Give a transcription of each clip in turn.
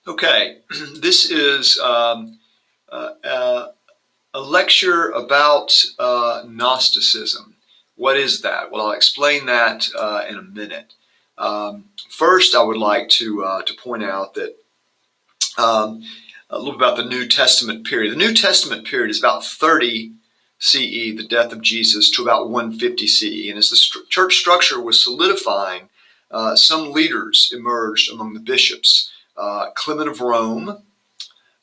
Okay, this is a lecture about Gnosticism. What is that? Well, I'll explain that in a minute. First, I would like to point out that a little about the New Testament period. The New Testament period is about 30 CE, the death of Jesus, to about 150 CE. And as the church structure was solidifying, some leaders emerged among the bishops. Clement of Rome,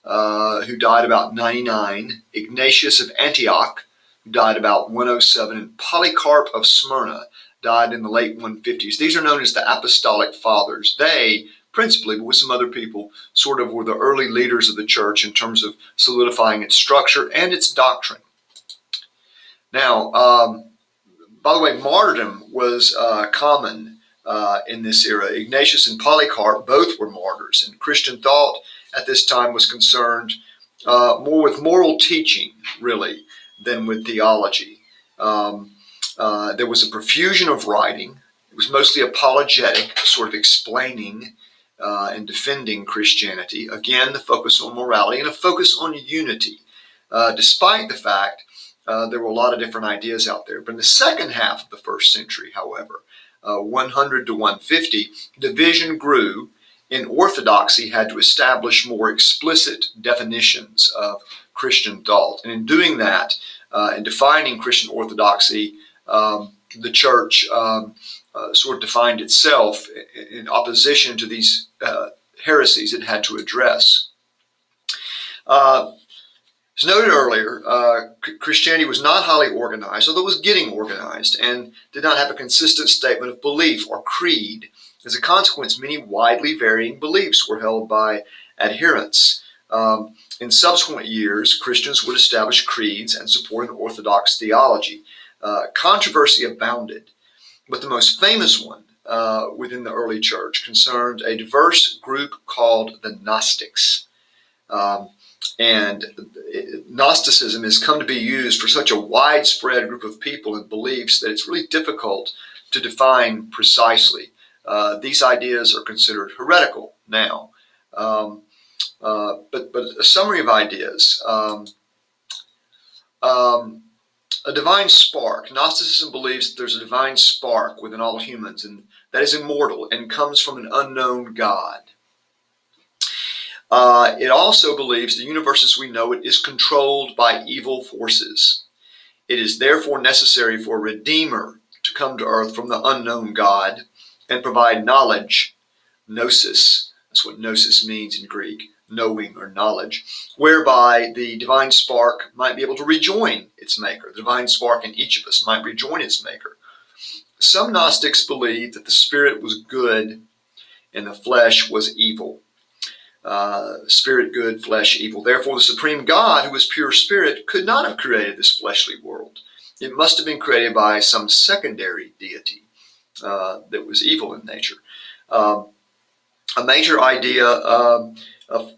who died about 99, Ignatius of Antioch, who died about 107, and Polycarp of Smyrna died in the late 150s. These are known as the Apostolic Fathers. They, principally, but with some other people, sort of were the early leaders of the church in terms of solidifying its structure and its doctrine. Now, by the way, martyrdom was common in this era. Ignatius and Polycarp both were martyrs, and Christian thought at this time was concerned more with moral teaching, really, than with theology. There was a profusion of writing. It was mostly apologetic, sort of explaining and defending Christianity. Again, the focus on morality and a focus on unity, despite the fact there were a lot of different ideas out there. But in the second half of the first century, however, 100 to 150, division grew, and orthodoxy had to establish more explicit definitions of Christian thought. And in doing that, in defining Christian orthodoxy, the church sort of defined itself in opposition to these heresies it had to address. As noted earlier, Christianity was not highly organized, although it was getting organized, and did not have a consistent statement of belief or creed. As a consequence, many widely varying beliefs were held by adherents. In subsequent years, Christians would establish creeds and support an orthodox theology. Controversy abounded, but the most famous one within the early church concerned a diverse group called the Gnostics. And Gnosticism has come to be used for such a widespread group of people and beliefs that it's really difficult to define precisely. These ideas are considered heretical now. But a summary of ideas. A divine spark. Gnosticism believes that there's a divine spark within all humans, and that is immortal and comes from an unknown God. It also believes the universe as we know it is controlled by evil forces. It is therefore necessary for a redeemer to come to earth from the unknown God and provide knowledge, gnosis. That's what gnosis means in Greek, knowing or knowledge, whereby the divine spark might be able to rejoin its maker. The divine spark in each of us might rejoin its maker. Some Gnostics believed that the spirit was good and the flesh was evil. Spirit good, flesh evil. Therefore, the supreme God, who was pure spirit, could not have created this fleshly world. It must have been created by some secondary deity that was evil in nature. A major idea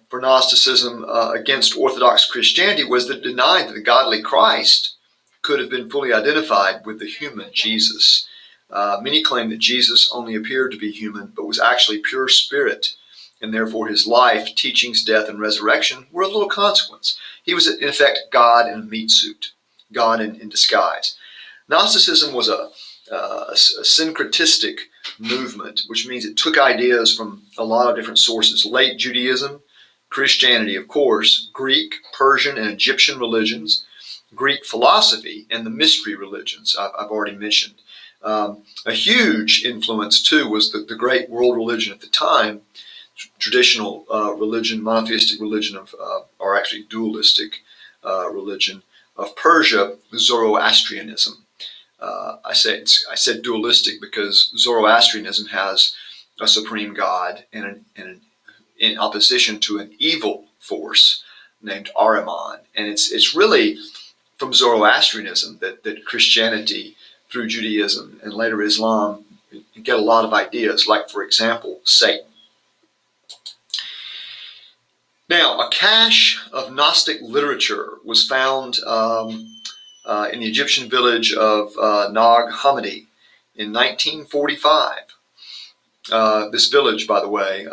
for Gnosticism against Orthodox Christianity was that it denied that the godly Christ could have been fully identified with the human Jesus. Many claim that Jesus only appeared to be human, but was actually pure spirit, and therefore his life, teachings, death, and resurrection were of little consequence. He was, in effect, God in a meat suit, God in disguise. Gnosticism was a syncretistic movement, which means it took ideas from a lot of different sources. Late Judaism, Christianity, of course, Greek, Persian, and Egyptian religions, Greek philosophy, and the mystery religions I've already mentioned. A huge influence, too, was the great world religion at the time, traditional religion, monotheistic religion or actually dualistic religion of Persia, Zoroastrianism. I said dualistic because Zoroastrianism has a supreme God and in opposition to an evil force named Ahriman. And it's really from Zoroastrianism that Christianity, through Judaism and later Islam, get a lot of ideas, like, for example, Satan. Now, a cache of Gnostic literature was found in the Egyptian village of Nag Hammadi in 1945. This village, by the way,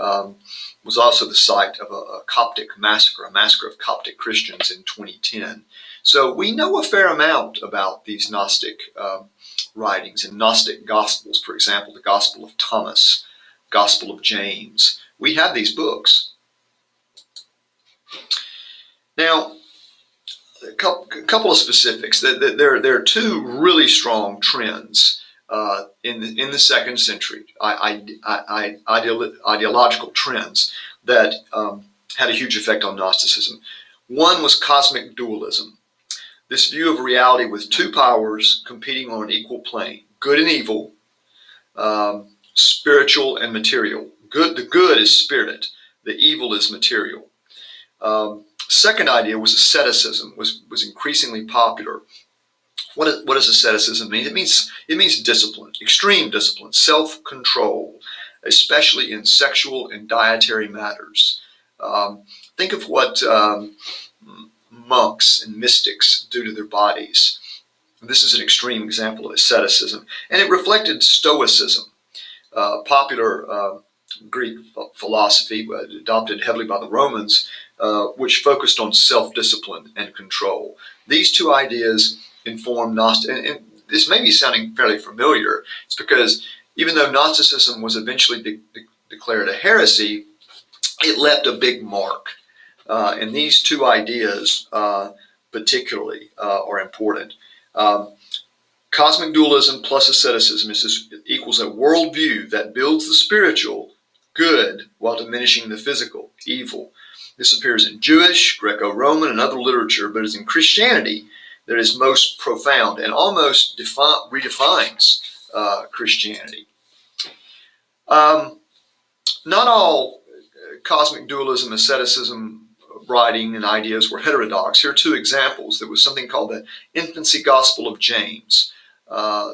was also the site of a Coptic massacre, a massacre of Coptic Christians in 2010. So we know a fair amount about these Gnostic writings and Gnostic Gospels. For example, the Gospel of Thomas, Gospel of James. We have these books. Now, a couple of specifics. There are two really strong trends in the second century, ideological trends that had a huge effect on Gnosticism. One was cosmic dualism. This view of reality with two powers competing on an equal plane, good and evil, spiritual and material. The good is spirit, the evil is material. Second idea was asceticism, was increasingly popular. What does asceticism mean? It means discipline, extreme discipline, self-control, especially in sexual and dietary matters. Think of what monks and mystics do to their bodies. This is an extreme example of asceticism, and it reflected Stoicism, popular Greek philosophy adopted heavily by the Romans, which focused on self-discipline and control. These two ideas inform Gnosticism, and this may be sounding fairly familiar. It's because even though Gnosticism was eventually declared a heresy, it left a big mark. And these two ideas particularly are important. Cosmic dualism plus asceticism equals a worldview that builds the spiritual, good, while diminishing the physical, evil. This appears in Jewish, Greco-Roman, and other literature, but is in Christianity that is most profound and almost redefines Christianity. Not all cosmic dualism, asceticism, writing and ideas were heterodox. Here are two examples. There was something called the Infancy Gospel of James,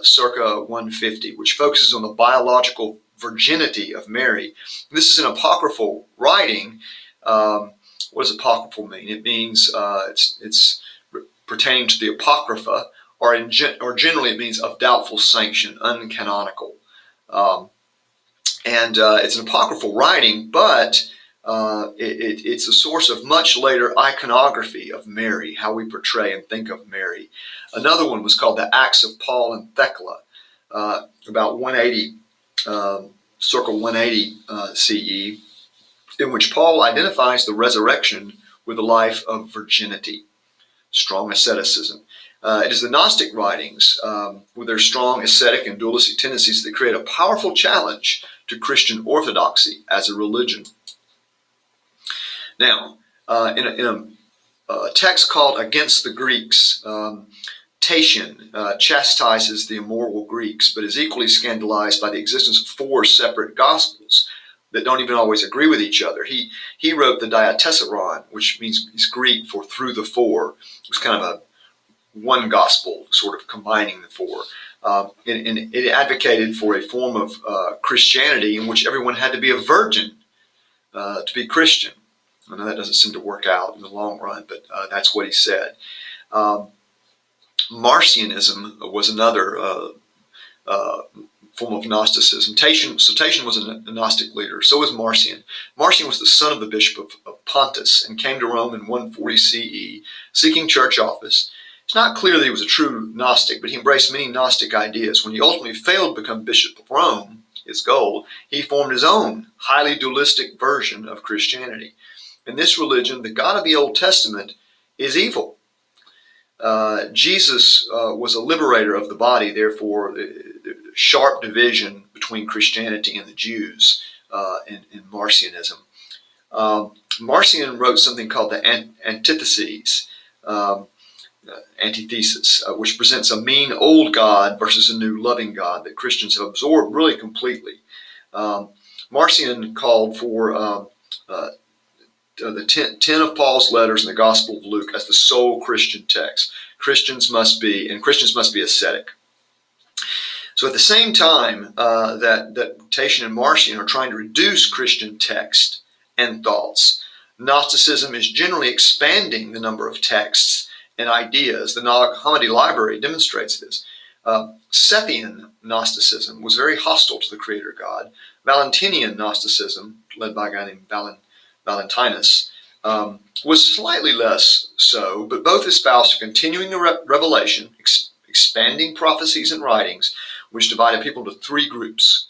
circa 150, which focuses on the biological virginity of Mary. This is an apocryphal writing. What does apocryphal mean? It means it's pertaining to the Apocrypha, or generally it means of doubtful sanction, uncanonical. It's an apocryphal writing, but it's a source of much later iconography of Mary, how we portray and think of Mary. Another one was called the Acts of Paul and Thecla, about 180, circa 180 CE, in which Paul identifies the resurrection with a life of virginity, strong asceticism. It is the Gnostic writings, with their strong ascetic and dualistic tendencies, that create a powerful challenge to Christian orthodoxy as a religion. Now, in a text called Against the Greeks, Tatian chastises the immoral Greeks, but is equally scandalized by the existence of four separate gospels that don't even always agree with each other. He wrote the Diatessaron, which means Greek for through the four. It was kind of a one gospel, sort of combining the four. And it advocated for a form of Christianity in which everyone had to be a virgin to be Christian. I know that doesn't seem to work out in the long run, but that's what he said. Marcionism was another form of Gnosticism. Tatian was a Gnostic leader. So was Marcion. Marcion was the son of the bishop of Pontus and came to Rome in 140 CE, seeking church office. It's not clear that he was a true Gnostic, but he embraced many Gnostic ideas. When he ultimately failed to become Bishop of Rome, his goal, he formed his own highly dualistic version of Christianity. In this religion, the God of the Old Testament is evil. Jesus was a liberator of the body, therefore, sharp division between Christianity and the Jews in Marcionism. Marcion wrote something called the Antitheses, which presents a mean old God versus a new loving God that Christians have absorbed really completely. Marcion called for the 10 of Paul's letters in the Gospel of Luke as the sole Christian text. Christians must be ascetic. So at the same time that Tatian and Marcion are trying to reduce Christian text and thoughts, Gnosticism is generally expanding the number of texts and ideas. The Nag Hammadi Library demonstrates this. Sethian Gnosticism was very hostile to the Creator God. Valentinian Gnosticism led by a guy named Valentinus, was slightly less so, but both espoused a continuing revelation, expanding prophecies and writings, which divided people into three groups.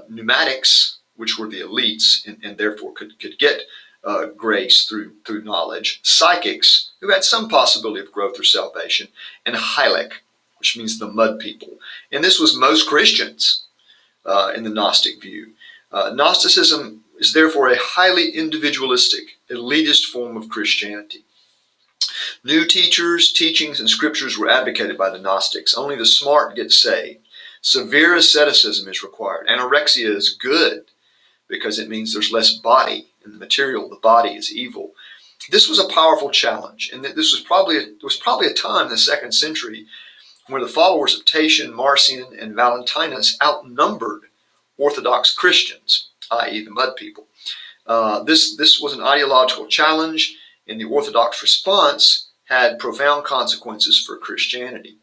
Pneumatics, which were the elites and therefore could get grace through knowledge, psychics, who had some possibility of growth or salvation, and Hylic, which means the mud people. And this was most Christians in the Gnostic view. Gnosticism is therefore a highly individualistic, elitist form of Christianity. New teachers, teachings, and scriptures were advocated by the Gnostics. Only the smart get saved. Severe asceticism is required. Anorexia is good because it means there's less body in the material. The body is evil. This was a powerful challenge, and this was probably a time in the 2nd century where the followers of Tatian, Marcion, and Valentinus outnumbered Orthodox Christians, i.e. the mud people. This was an ideological challenge, and the Orthodox response had profound consequences for Christianity.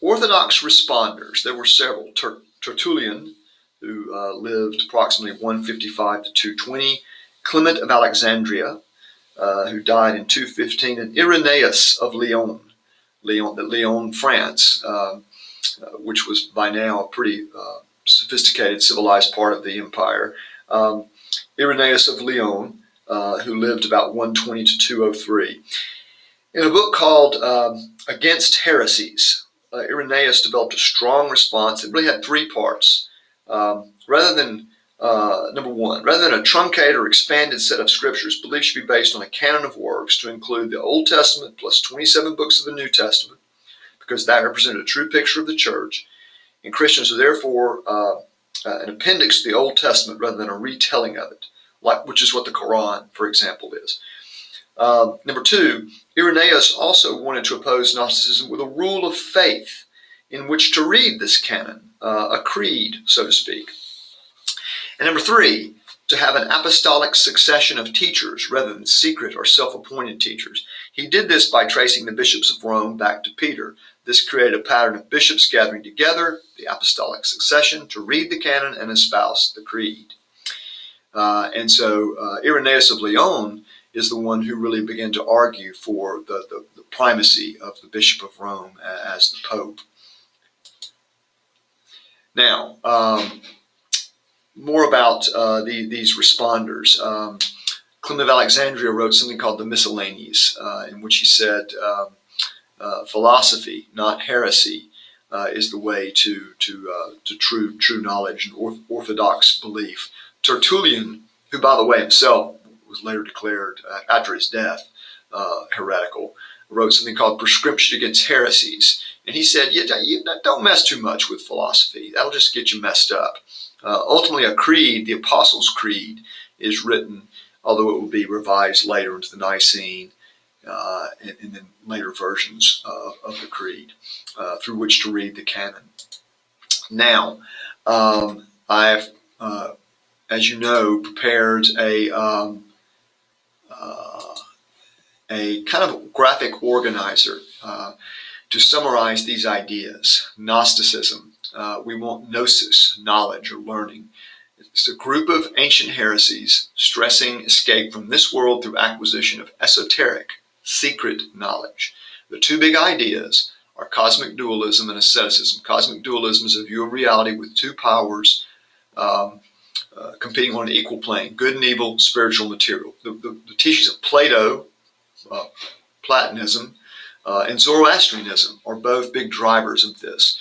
Orthodox responders, there were several. Tertullian, who lived approximately 155 to 220, Clement of Alexandria, who died in 215, and Irenaeus of Lyon, France, which was by now a pretty sophisticated, civilized part of the empire. Irenaeus of Lyon, who lived about 120 to 203. In a book called Against Heresies, Irenaeus developed a strong response. It really had three parts. Rather than a truncated or expanded set of scriptures, belief should be based on a canon of works to include the Old Testament plus 27 books of the New Testament, because that represented a true picture of the church. And Christians are therefore an appendix to the Old Testament rather than a retelling of it, which is what the Quran, for example, is. Number two, Irenaeus also wanted to oppose Gnosticism with a rule of faith in which to read this canon, a creed, so to speak. And number three, to have an apostolic succession of teachers rather than secret or self-appointed teachers. He did this by tracing the bishops of Rome back to Peter. This created a pattern of bishops gathering together, the apostolic succession, to read the canon and espouse the creed. And so Irenaeus of Lyon is the one who really began to argue for the primacy of the Bishop of Rome as the Pope. Now, more about these responders. Clement of Alexandria wrote something called the Miscellanies, in which he said philosophy, not heresy, is the way to true knowledge and orthodox belief. Tertullian, who by the way himself was later declared after his death heretical, wrote something called Prescription Against Heresies, and he said, don't mess too much with philosophy. That'll just get you messed up. Ultimately, a creed, the Apostles' Creed, is written, although it will be revised later into the Nicene and then later versions of the creed, through which to read the canon. Now, I've, as you know, prepared a kind of graphic organizer to summarize these ideas. Gnosticism. We want gnosis, knowledge or learning. It's a group of ancient heresies stressing escape from this world through acquisition of esoteric, secret knowledge. The two big ideas are cosmic dualism and asceticism. Cosmic dualism is a view of reality with two powers competing on an equal plane, good and evil, spiritual, material. The teachings of Plato, Platonism, and Zoroastrianism are both big drivers of this.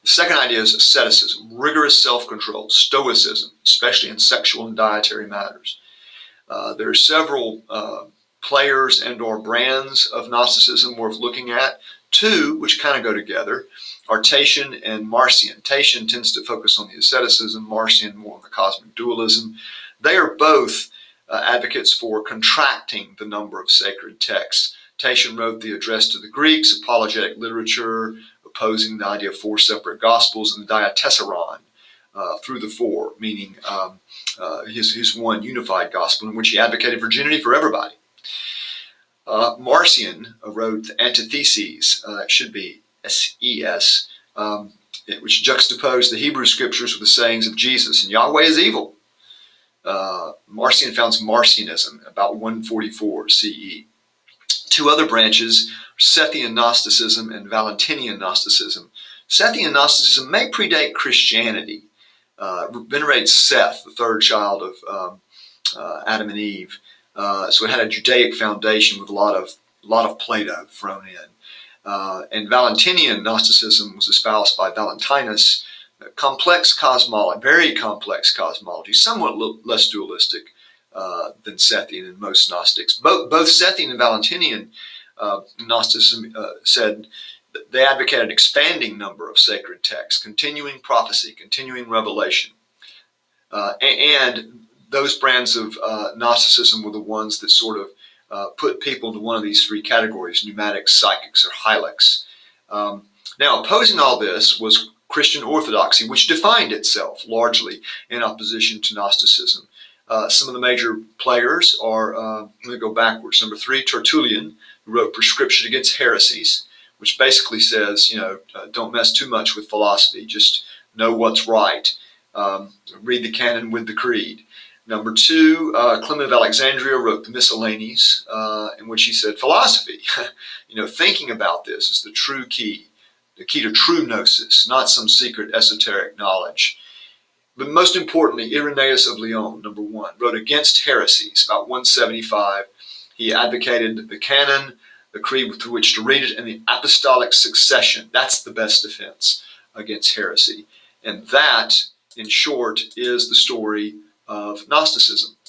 The second idea is asceticism, rigorous self-control, stoicism, especially in sexual and dietary matters. There are several players and or brands of Gnosticism worth looking at. Two, which kind of go together, are Tatian and Marcion. Tatian tends to focus on the asceticism, Marcion more on the cosmic dualism. They are both advocates for contracting the number of sacred texts. Tatian wrote the Address to the Greeks, apologetic literature, opposing the idea of four separate gospels, and the Diatessaron through the four, meaning his one unified gospel in which he advocated virginity for everybody. Marcion wrote the Antitheses, it should be S-E-S, which juxtaposed the Hebrew scriptures with the sayings of Jesus. And Yahweh is evil. Marcion founds Marcionism about 144 CE. Two other branches, Sethian Gnosticism and Valentinian Gnosticism. Sethian Gnosticism may predate Christianity. Venerates Seth, the third child of Adam and Eve. So it had a Judaic foundation with a lot of Plato thrown in. And Valentinian Gnosticism was espoused by Valentinus. Complex cosmology, very complex cosmology, somewhat less dualistic than Sethian and most Gnostics. Both Sethian and Valentinian Gnosticism said they advocated an expanding number of sacred texts, continuing prophecy, continuing revelation. And those brands of Gnosticism were the ones that sort of put people into one of these three categories, pneumatics, psychics, or hylics. Now, opposing all this was Christian orthodoxy, which defined itself largely in opposition to Gnosticism. Some of the major players are, let me go backwards. Number 3, Tertullian, who wrote Prescription Against Heresies, which basically says, don't mess too much with philosophy, just know what's right. Read the canon with the creed. Number 2, Clement of Alexandria wrote the Miscellanies, in which he said philosophy, thinking about this is the true key. The key to true gnosis, not some secret esoteric knowledge. But most importantly, Irenaeus of Lyon, number 1, wrote against heresies, about 175. He advocated the canon, the creed through which to read it, and the apostolic succession. That's the best defense against heresy. And that, in short, is the story of Gnosticism.